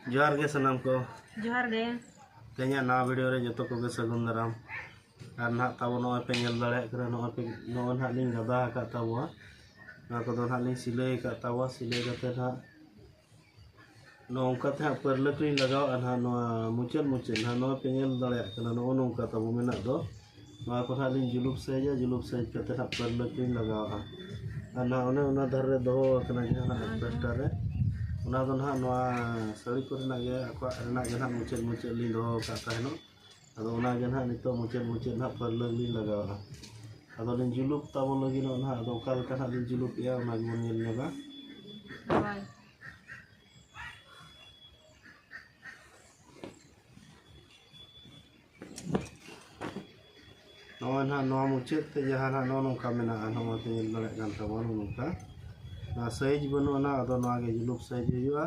जोहार गे सनाम को जोहार गे तेना नवा वीडियो रे जो को सगुन दाराम और ना तब नॉय पे नल दाड़ा नॉय पे नॉय ना लिंग गदा का तबवा ना को ना लिंग सिलाई का तबवा सिलाई करते ना नौका ते परलक लिंग लगाव ना नो मुचल मुचल ना नॉय पे नल दाड़ा नो नौका तब मेना दो ना को ना लिंग जुलुप साइज करते ना परलक लिंग लगाव ना ओने ओना धर रे दो कना जहां पेस्टर रे ना दो ना नवा साड़ी को ना गे अको ना गे ना मुचल मुचल लिंग दो का ताहनो अदो ओना गे ना नितो मुचल मुचल ना परलक लिंग लगाव अदो लिंग जुलुप तब लगी ना अदो का लका ना लिंग जुलुप या ना गे नेल नेगा ना नवा मुचल ते जहां ना नो नोका मेना नवा ते नेल दाड़ा कान तबन नोका ना साइज बनो ना अदो ना गे जुलुप साइज हुआ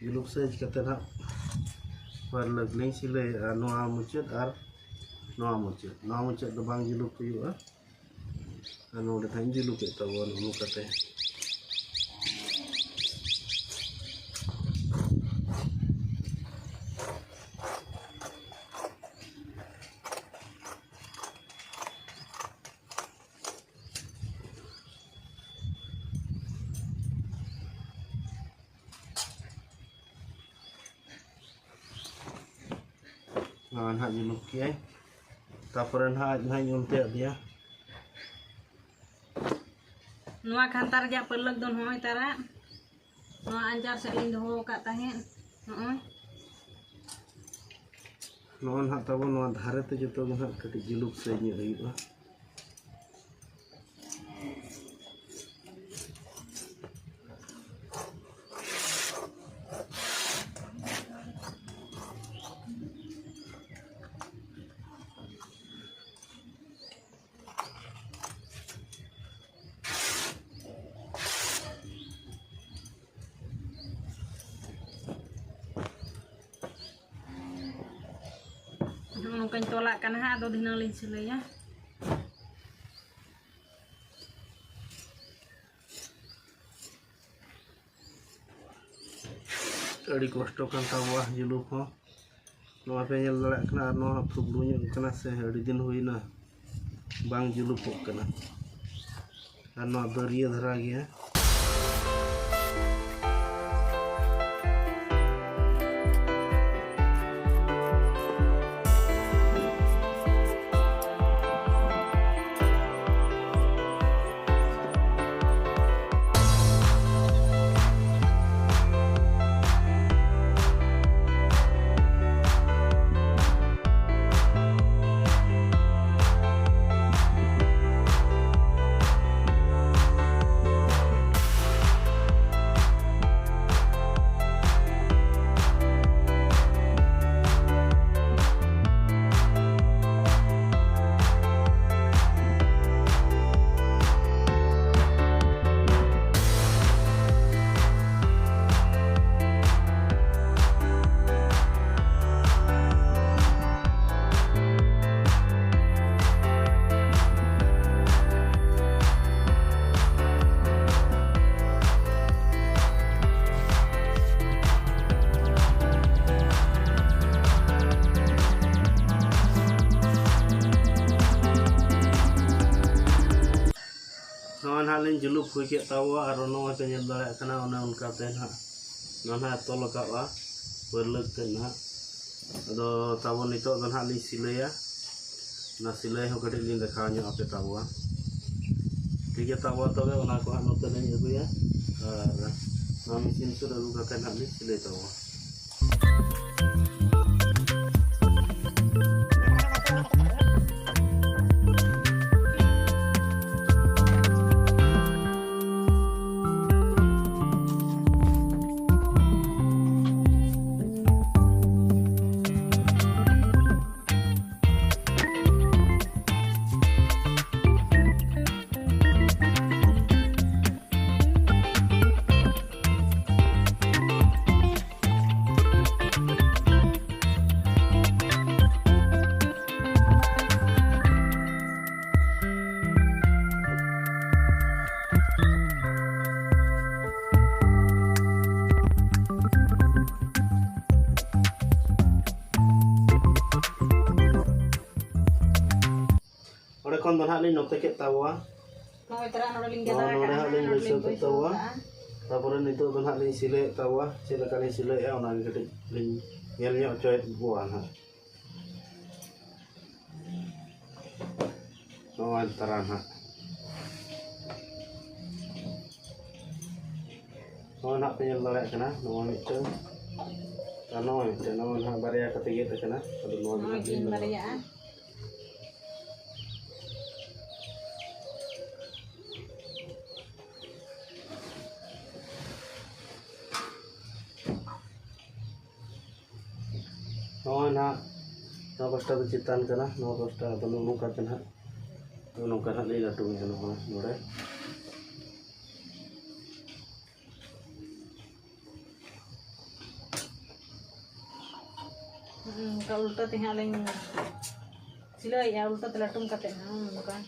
जुलुप साइज कते ना परलक लिंग सिलाई नवा मुचल और नवा मुचल दो बांग जुलुप हुआ और नोडे थाइन जुलुप तबन नोकाते ना जुलुप किया तापर ना उनते दिया नवा खानतार जा परलक दोन होय तारा नवा अंजार से लिंग हो का ताहे नॉन ना तब नवा धारे ते जो ना कटी जुलुप से हुआ नौकान तोला हाँ दो दिन लिंग सिलैया अड़ी कष्ट कान तबवा जुलुप हो नवा पे नेल दाड़ा कना और नवा फुगलु ᱧᱚᱜ कना से अड़ी दिन हुईना बांग जुलुपो कना और नवा दरिया धरा गया लिंग जुलुप हुई के तबवा और नवा पे नेल दाड़ा कना ओने उनकाते ना तोल कावा परलक ते ना अदो तब नितो दो ना लिंग सिलैया ना सिलाई हो कटी लिंग देखा ᱧᱚᱜ आपे तबवा ठीक है तबवा तबे ओना को नोते लिंग अगुया और ना मशीन से अगु कते ना लिंग सिलाई तबवा Ore kon don halin note ke tawa. Noy tara no ling Oh, gada no, ka dah ling no besok ling tawa. Tapos nito don halin sile tawa. Sila kali sile ya ona gede ling ngel nyok coy buan ha. No antaran ha. No nak penyel lelek kena no itu. Ano itu no ha barya ketiga kena. Aduh no Noy kin Maria. No na no pasta citan kena no pasta tanu nuka kena. No nuka nak lila tu no ha nore. Ka ulta teh ling sila ya ulta telatum kate na bukan.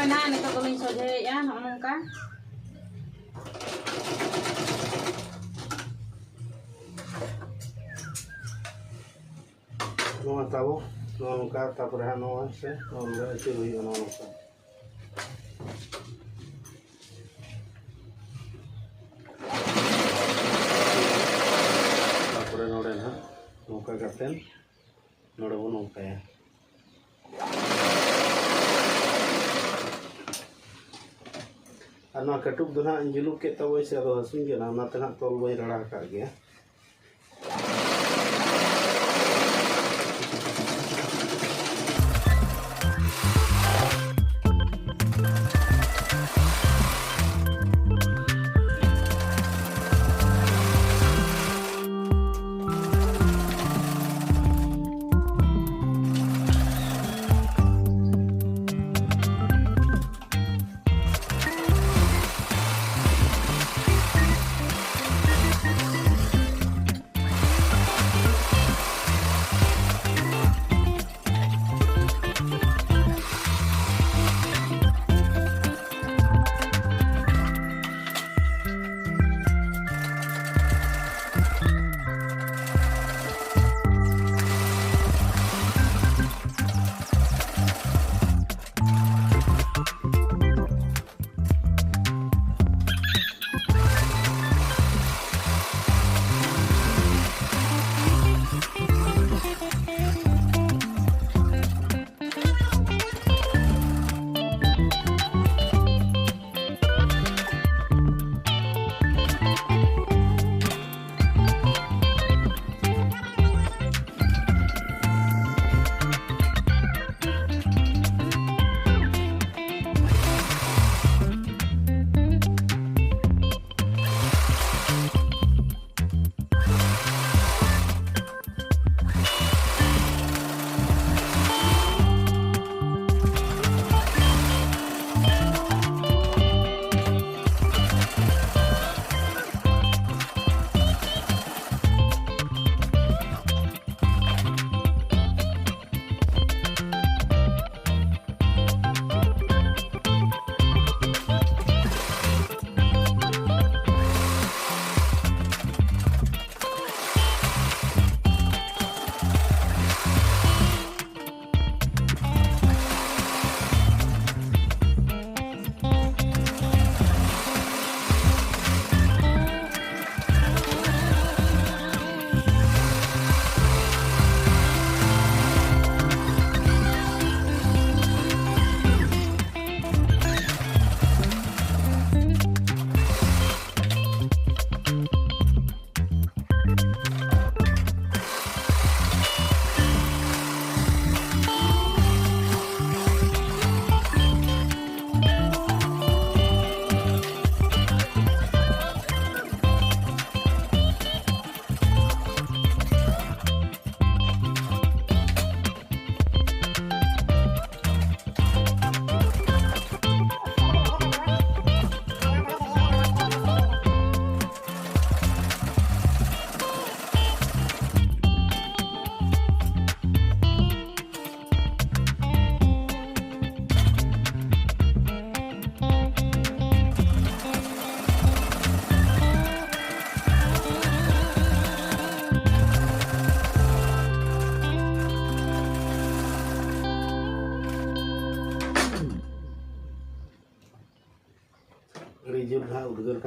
Na nito tuling soje ya nong ka. No tahu no nuka tapos no se no le chiru yo no nuka. Tapos no le na nuka katen no le nuka ya. Ano katup do na injiluk ke tawo se ro hasun ge na na tena tol boi rara ka ge.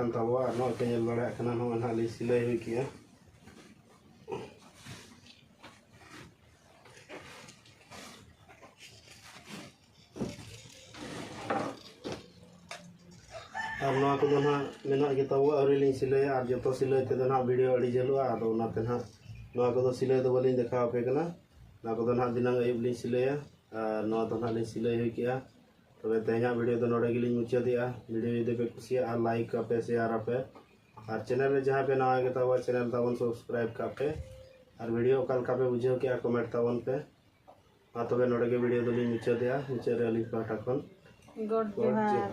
kan tawa no ke nyel dare kana no na li silai hui kia ar no ko do na mena ge tawa ari li silai ar joto silai te do na video adi jelu ado na te na no ko do silai do balin dekha pe kana na ko do na dinang ayub li silai no do na li silai hui kia तबे तेना video तो नोड़े गिलिंग मुचादिया video यदि पे कुसिया और like कापे share आपे और channel में जहाँ पे नवा गया हुआ चैनल तावन सब्सक्राइब कापे और वीडियो कल कापे बुझे क्या कमेंट तावन पे हाँ तबे नोड़े के वीडियो तो लिंग मुचादिया मुचे रे लिंक पाटा कौन गॉड जोहार।